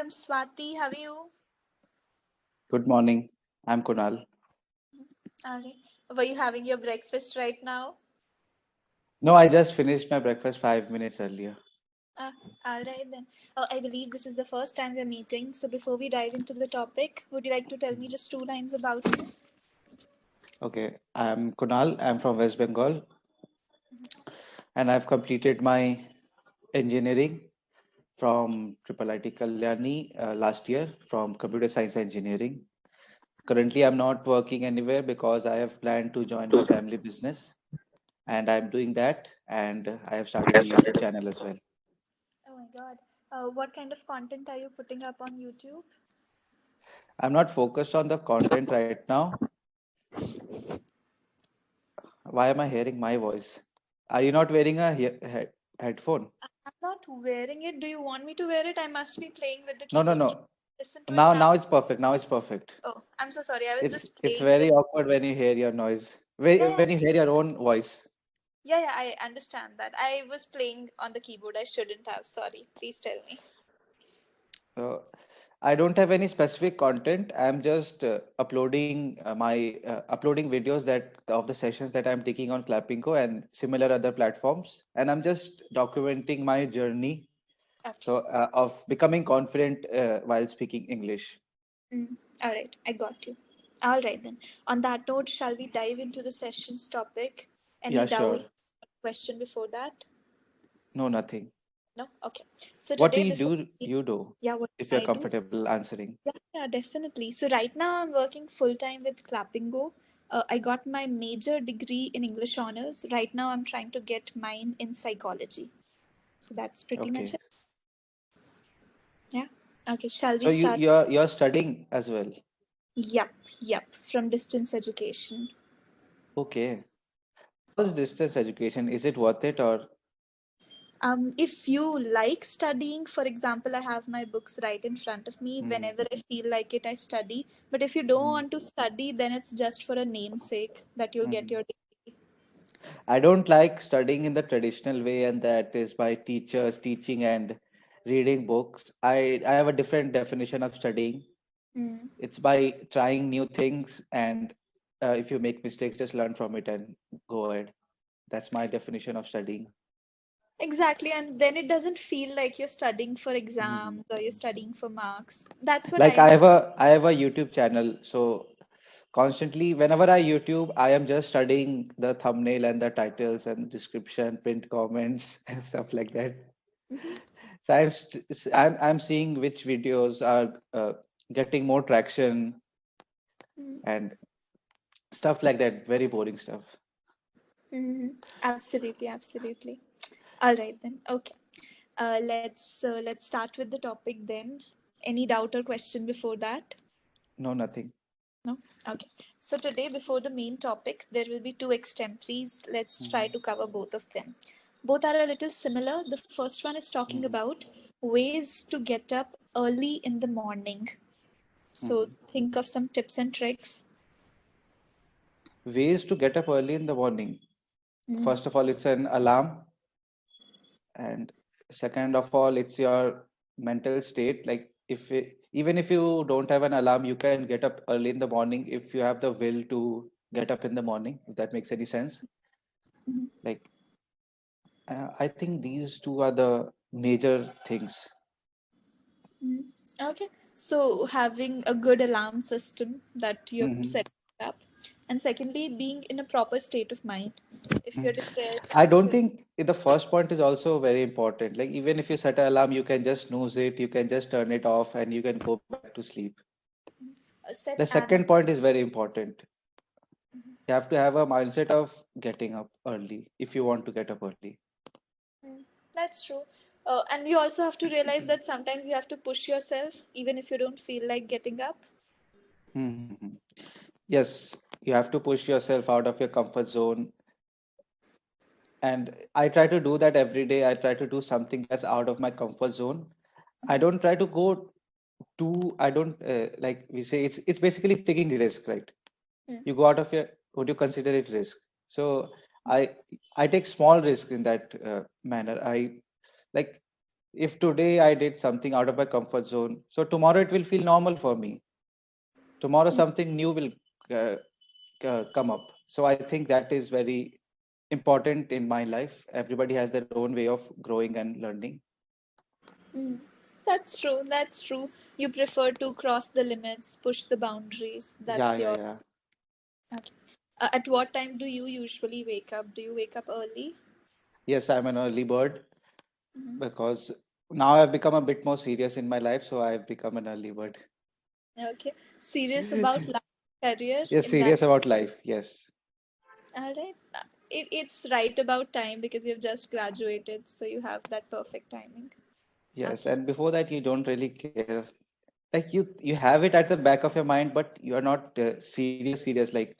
I'm Swati. How are you? Good morning. I'm Kunal. All right. Were you having your breakfast right now? No, I just finished my breakfast 5 minutes earlier. Uh, all right then. I believe this is the first time we're meeting. So before we dive into the topic, would you like to tell me just two lines about you? Okay, I'm Kunal. I'm from West Bengal and I've completed my engineering from Triple IT Kalyani last year from computer science engineering. Currently, I'm not working anywhere because I have planned to join my family business and I'm doing that and I have started a YouTube channel as well. Oh my God. What kind of content are you putting up on YouTube? I'm not focused on the content right now. Why am I hearing my voice? Are you not wearing a headphone? I'm not wearing it. Do you want me to wear it? I must be playing with the No, no, keyboard. Can no. you listen to it Now now? it's perfect. Now it's perfect. Oh, I'm so sorry. I was just It's playing with. very awkward when you hear your noise. Yeah, When yeah, when you hear your own voice. yeah. I understand that. I was playing on the keyboard. I shouldn't have. Sorry. Please tell me. So I don't have any specific content. I'm just uploading videos that of the sessions that I'm taking on Clapingo and similar other platforms, and I'm just documenting my journey. Okay. So of becoming confident while speaking English. All right, I got you. All right, then. On that note, shall we dive into the session's topic? Any Yeah, sure. doubt, question before that? No, nothing. No? Okay. So What do today, you before do? You do yeah, what if you're I do? comfortable answering. Yeah, definitely. So right now, I'm working full time with Clapingo. I got my major degree in English honors. Right now, I'm trying to get mine in psychology. So that's pretty much Okay. it. Yeah. Okay. Shall So we start? you're studying as well. Yep. Yep. From distance education. Okay. How's distance education? Is it worth it or? If you like studying, for example, I have my books right in front of me. Hmm, Whenever I feel like it, I study. But if you don't hmm, want to study, then it's just for a namesake that you'll get hmm. your degree. I don't like studying in the traditional way, and that is by teachers teaching and reading books. I have a different definition of studying. Mm. It's by trying new things, and if you make mistakes, just learn from it and go ahead. That's my definition of studying. Exactly, and then it doesn't feel like you're studying for Hmm. exams or you're studying for marks. That's what Like I feel. I have a YouTube channel, so constantly whenever I YouTube, I am just studying the thumbnail and the titles and description, print comments and stuff like that. Mhm. So I'm seeing which videos are getting more traction Mhm. and stuff like that. Very boring stuff. Mhm. Absolutely, absolutely. All right then. Okay. Let's start with the topic then. Any doubt or question before that? No, nothing. No? Okay. So today, before the main topic, there will be two extemporaries. Let's try Mhm, to cover both of them. Both are a little similar. The first one is talking mhm, about ways to get up early in the morning. So mhm. think of some tips and tricks. Ways to get up early in the morning. Mm. First of all, it's an alarm, and second of all, it's your mental state. Like even if you don't have an alarm, you can get up early in the morning if you have the will to get up in the morning. If that makes any sense. Mhm. Like I think these two are the major things. Mm. Okay. So having a good alarm system that you're Mhm. setting up, and secondly, being in a proper state of mind. If you're Mm. depressed, I if don't you're think the first point is also very important. Like even if you set an alarm, you can just snooze it, you can just turn it off, and you can go back to sleep. set The an second point is very important. You have to have a mindset of getting up early if you want to get up early. Mm, that's true. And you also have to realize that sometimes you have to push yourself, even if you don't feel like getting up. Mhm. Yes, you have to push yourself out of your comfort zone. And I try to do that every day. I try to do something that's out of my comfort zone. I don't try to go too, I don't like we say it's basically taking risk, right? Mm, You go out of your, would you consider it risk? So I I take small risks in that manner. I like if today I did something out of my comfort zone, so tomorrow it will feel normal for me. Tomorrow something new will uh, come up. So I think that is very important in my life. Everybody has their own way of growing and learning. Mm. That's true. That's true. You prefer to cross the limits, push the boundaries. Yeah, That's yeah, your. yeah. Okay. At what time do you usually wake up? Do you wake up early? Yes, I'm an early bird Hmm. because now I've become a bit more serious in my life, so I've become an early bird. Okay. Serious about life, career Yes, in that. serious about life. Yes, All right. It's right about time because you've just graduated, so you have that perfect timing. yes. Okay. And before that, you don't really care. Like you have it at the back of your mind, but you are not serious. Like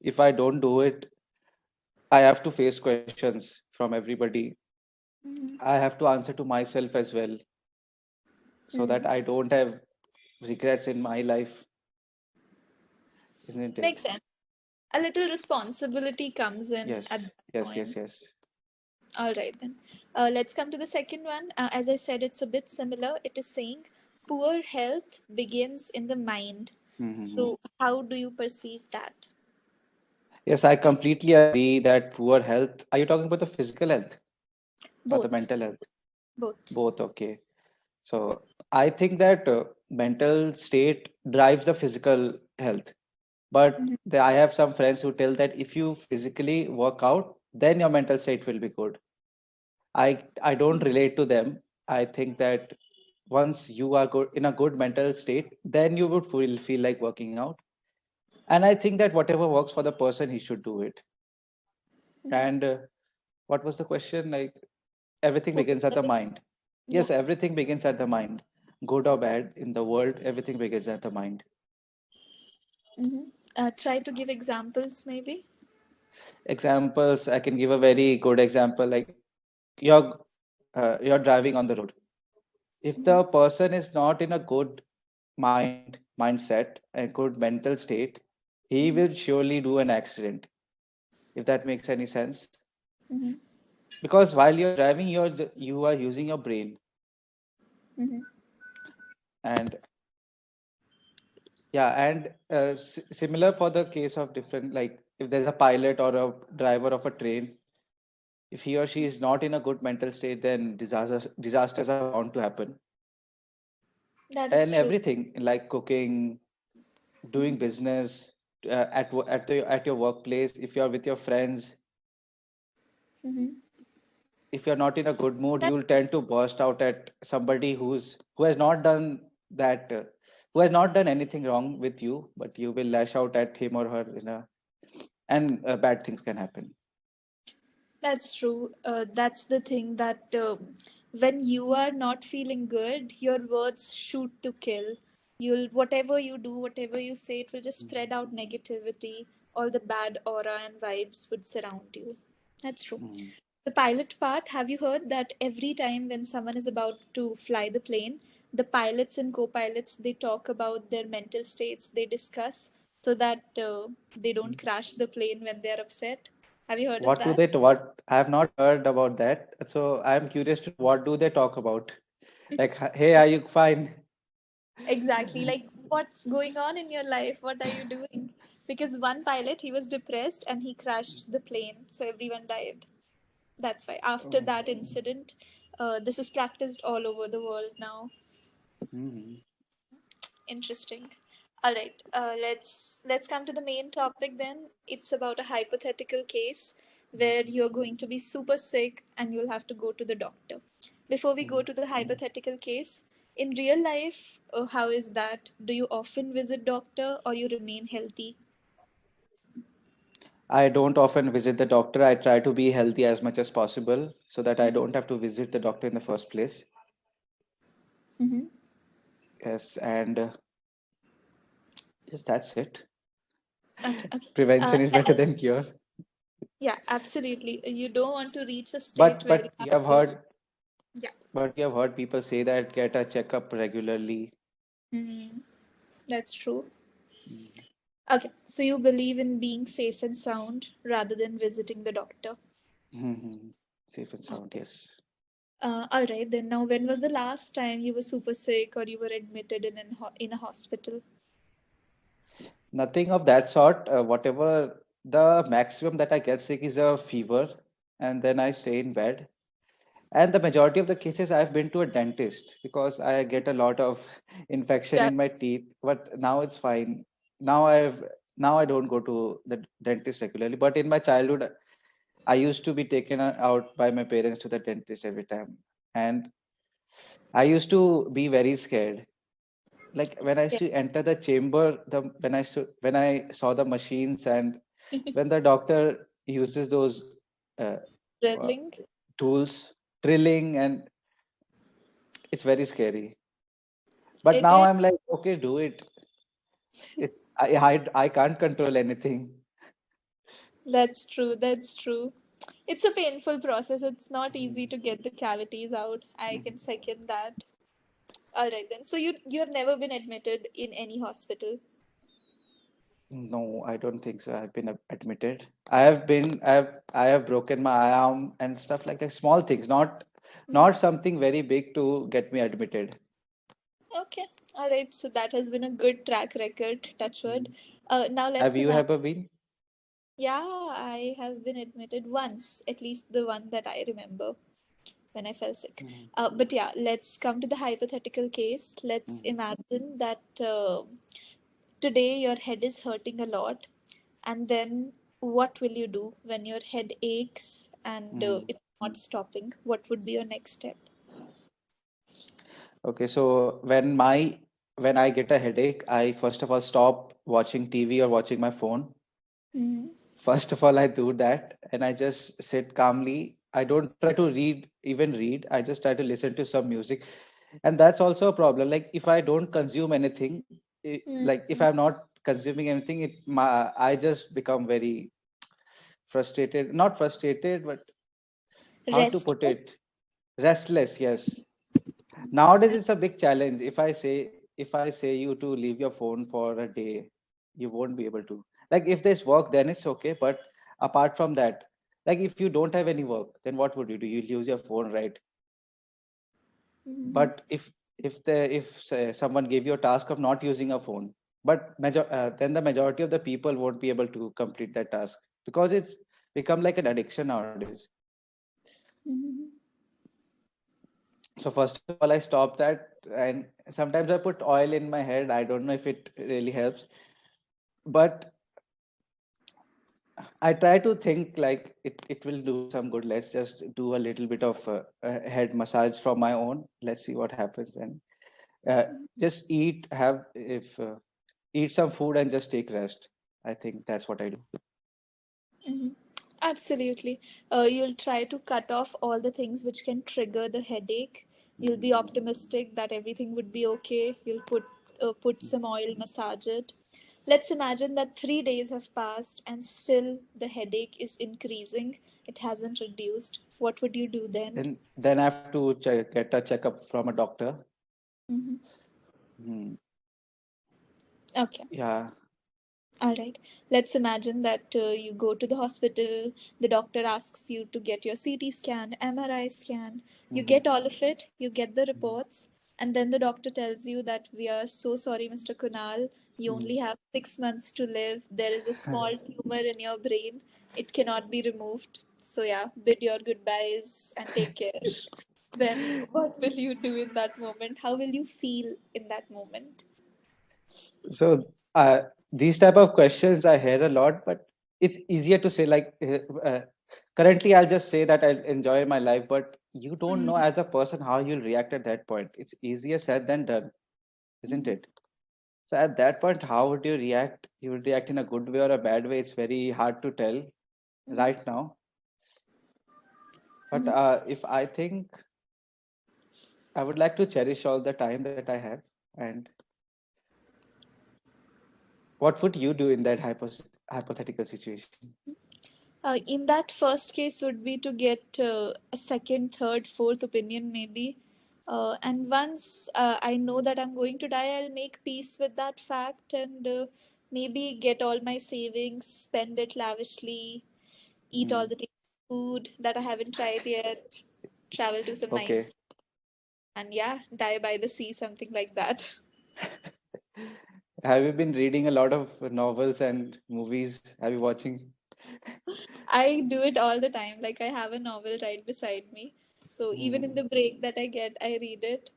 if I don't do it, I have to face questions from everybody. Mm-hmm. I have to answer to myself as well, so that Mm-hmm. I don't have regrets in my life, isn't it? Makes sense. A little responsibility comes in at Yes, that yes, yes, point. yes. All right, then. Let's come to the second one. As I said, it's a bit similar. It is saying poor health begins in the mind. Mm-hmm. So, how do you perceive that? Yes, I completely agree that poor health. Are you talking about the physical health or the Both. mental health? Both. Both, okay. So I think that mental state drives the physical health. But Mm-hmm. I have some friends who tell that if you physically work out, then your mental state will be good. I don't relate to them. I think that once you are good in a good mental state, then you would feel like working out. And I think that whatever works for the person, he should do it. Mm-hmm. And what was the question? Like everything Poor begins at the health. mind. Yeah. Yes, everything begins at the mind. Good or bad in the world, everything begins at the mind. Mm-hmm. Try to give examples, maybe. Examples, I can give a very good example. Like you're you're driving on the road. If Mm-hmm. the person is not in a good mindset and good mental state, he Mm-hmm. will surely do an accident. If that makes any sense, Mm-hmm. because while you're driving, you are using your brain. Mm-hmm. And yeah, and similar for the case of different, like if there's a pilot or a driver of a train, if he or she is not in a good mental state, then disasters are bound to happen. That is And true. everything like cooking, doing Mm-hmm. business, at your workplace, if you're with your friends, Mm-hmm. if you're not in a good mood, That, you'll tend to burst out at somebody who has not done that, who has not done anything wrong with you, but you will lash out at him or her in a, and bad things can happen. that's true. That's the thing that when you are not feeling good, your words shoot to kill. You'll whatever you do, whatever you say, it will just spread out negativity. All the bad aura and vibes would surround you. That's true. Mm. The pilot part, have you heard that every time when someone is about to fly the plane, the pilots and co-pilots they talk about their mental states, they discuss so that they don't crash the plane when they're upset. Have you heard of What do that? they, what I have not heard about that. So I'm curious to know what do they talk about? Like, hey, are you fine? Exactly. Like, what's going on in your life? What are you doing? Because one pilot, he was depressed and he crashed the plane, so everyone died. That's why. After Oh. that incident, this is practiced all over the world now. Mhm. Interesting. All right. Let's come to the main topic then. It's about a hypothetical case where you're going to be super sick and you'll have to go to the doctor. Before we go Mhm. to the hypothetical case, in real life, how is that? Do you often visit doctor or you remain healthy? I don't often visit the doctor. I try to be healthy as much as possible so that I Mm-hmm. don't have to visit the doctor in the first place. Mm-hmm. Yes, and yes, that's it. Okay. Okay. Prevention is better And than cure. yeah, absolutely. You don't want to reach a state But where you but have you have to. heard Yeah. but you have heard people say that get a checkup regularly. Mm, that's true. Mhm. Okay, so you believe in being safe and sound rather than visiting the doctor. Mhm. Safe and sound, Okay. yes. All right, then now, when was the last time you were super sick or you were admitted in a hospital? Nothing of that sort. Whatever the maximum that I get sick is a fever, and then I stay in bed. And the majority of the cases, I've been to a dentist because I get a lot of infection Yeah, in my teeth. But now it's fine. Now I've now I don't go to the dentist regularly. But in my childhood, I used to be taken out by my parents to the dentist every time, and I used to be very scared. Like when I used yeah. to enter the chamber, when I saw the machines, and when the doctor uses those uh, uh, Drilling. tools, drilling, and it's very scary. But It now is. I'm like, okay, do it. I can't control anything. That's true. That's true. It's a painful process. It's not easy Mm, to get the cavities out. I mm. can second that. All right then. So you have never been admitted in any hospital. No, I don't think so. I've been admitted. I have broken my arm and stuff like that. Small things, Mhm. not something very big to get me admitted. Okay. All right. So that has been a good track record. Touchwood. Mm. Now Have let's you imagine. ever been? Yeah, I have been admitted once, at least the one that I remember when I fell sick. Mm, But yeah, let's come to the hypothetical case. Let's mm, imagine that today your head is hurting a lot, and then what will you do when your head aches and mm. it's not stopping? What would be your next step? Okay, so when I get a headache, I first of all stop watching TV or watching my phone. Mm-hmm. First of all, I do that and I just sit calmly. I don't try to read. I just try to listen to some music. And that's also a problem. Like if I don't consume anything, like if I'm not consuming anything, I just become very frustrated. Not frustrated, but how to put Restless. it? Restless, yes. Nowadays it's a big challenge. If I say you to leave your phone for a day, you won't be able to. Like if there's work, then it's okay. But apart from that, like if you don't have any work, then what would you do? You use your phone, right? Mm-hmm. But if someone gave you a task of not using a phone, but then the majority of the people won't be able to complete that task because it's become like an addiction nowadays. Mm-hmm. So first of all, I stop that, and sometimes I put oil in my head. I don't know if it really helps, but I try to think like it will do some good. Let's just do a little bit of head massage from my own. Let's see what happens, and uh, just eat some food and just take rest. I think that's what I do. Mm-hmm. Absolutely. You'll try to cut off all the things which can trigger the headache. You'll Mm, be optimistic that everything would be okay. You'll put mm. some oil, massage it. Let's imagine that 3 days have passed and still the headache is increasing. It hasn't reduced. What would you do then? Then I have to get a checkup from a doctor. Mm-hmm. Mm, Okay. yeah. All right. Let's imagine that you go to the hospital, the doctor asks you to get your CT scan, MRI scan. You Hmm. get all of it, you get the reports, and then the doctor tells you that we are so sorry, Mr. Kunal. You only have 6 months to live. There is a small tumor in your brain. It cannot be removed. So, yeah, bid your goodbyes and take care. Then, what will you do in that moment? How will you feel in that moment? So these type of questions I hear a lot, but it's easier to say like currently I'll just say that I'll enjoy my life, but you don't know as a person how you'll react at that point. It's easier said than done, isn't Mhm. it? So at that point, how would you react? You would react in a good way or a bad way. It's very hard to tell Mhm. right now. But Mhm. if I think I would like to cherish all the time that I have. And what would you do in that hypothetical situation? In that first case would be to get a second, third, fourth opinion maybe. And once I know that I'm going to die, I'll make peace with that fact and maybe get all my savings, spend it lavishly, eat all Hmm. the tasty food that I haven't tried yet. travel to some nice, Okay. and yeah, die by the sea, something like that. Have you been reading a lot of novels and movies? Have you watching? I do it all the time. Like I have a novel right beside me. So even in Hmm. the break that I get, I read it.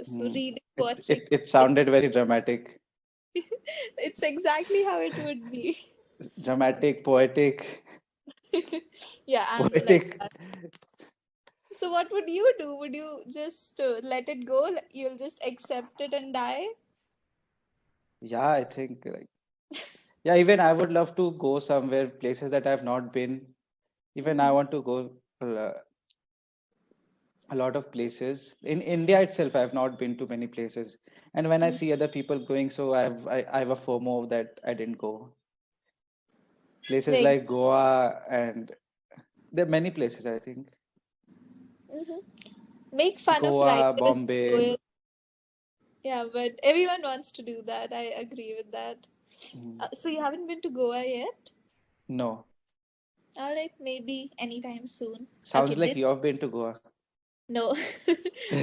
So Hmm. reading, It, watching, it it is sounded very dramatic. it's exactly how it would be. Dramatic, poetic, Yeah, I'm like poetic. that. So what would you do? Would you just let it go? You'll just accept it and die? Yeah, I think like yeah, even I would love to go somewhere, places that I've not been. Even I Mhm. want to go uh, a lot of places. In India itself, I have not been to many places. And when I Mhm. see other people going, so I have a FOMO that I didn't go. Places Like, like Goa, and there are many places, I think. mhm. Make fun of Goa, writers. Bombay. Yeah, but everyone wants to do that. I agree with that. Mm, So you haven't been to Goa yet? no. All right, maybe anytime soon. Okay, Sounds like you have been to Goa. no.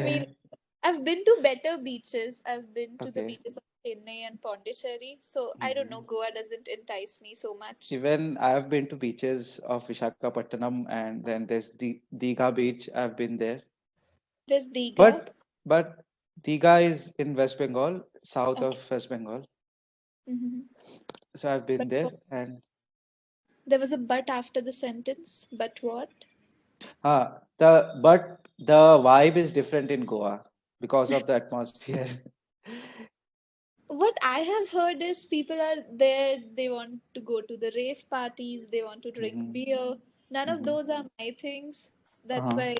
Me, I've been to better beaches. I've been to the Okay. beaches of Chennai and Pondicherry. So I don't know. Mhm. Goa doesn't entice me so much. Even I have been to beaches of Visakhapatnam, and then there's the Digha beach. I've been there. There's Diga. But Digha is in West Bengal, south Okay. of West Bengal. Mm-hmm. So I've been But there, what? and There was a but after the sentence. But what? the vibe is different in Goa because of the atmosphere. What I have heard is people are there, they want to go to the rave parties, they want to drink Hmm. beer. None of Hmm. those are my things. That's Uh-huh. why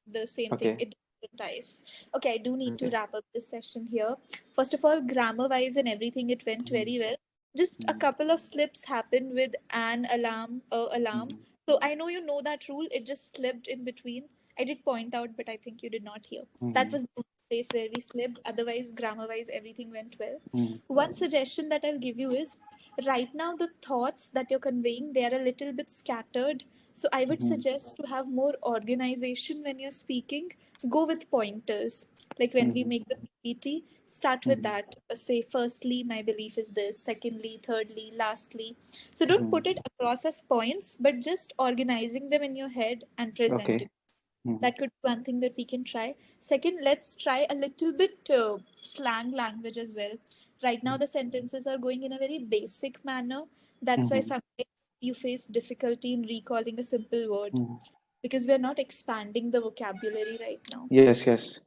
the same thing, Okay. it doesn't entice. Okay, I do need to Okay. wrap up this session here. First of all, grammar wise and everything, it went Hmm. very well. Just a Hmm. couple of slips happened with an alarm, alarm. Hmm. So I know you know that rule, it just slipped in between. I did point out, but I think you did not hear. That Hmm. was the place where we slipped. Otherwise, grammar wise, everything went well. Hmm. One suggestion that I'll give you is right now the thoughts that you're conveying, they are a little bit scattered. So I would Hmm. suggest to have more organization when you're speaking. Go with pointers. Like when we Hmm. make the PPT, start with Hmm. that. Say, firstly, my belief is this. Secondly, thirdly, lastly. So don't Hmm. put it across as points, but just organizing them in your head and Okay. presenting. Hmm. That could be one thing that we can try. Second, let's try a little bit slang language as well. Right now, the sentences are going in a very basic manner. That's why Hmm. sometimes you face difficulty in recalling a simple word Hmm. because we're not expanding the vocabulary right now. Yes. Yes.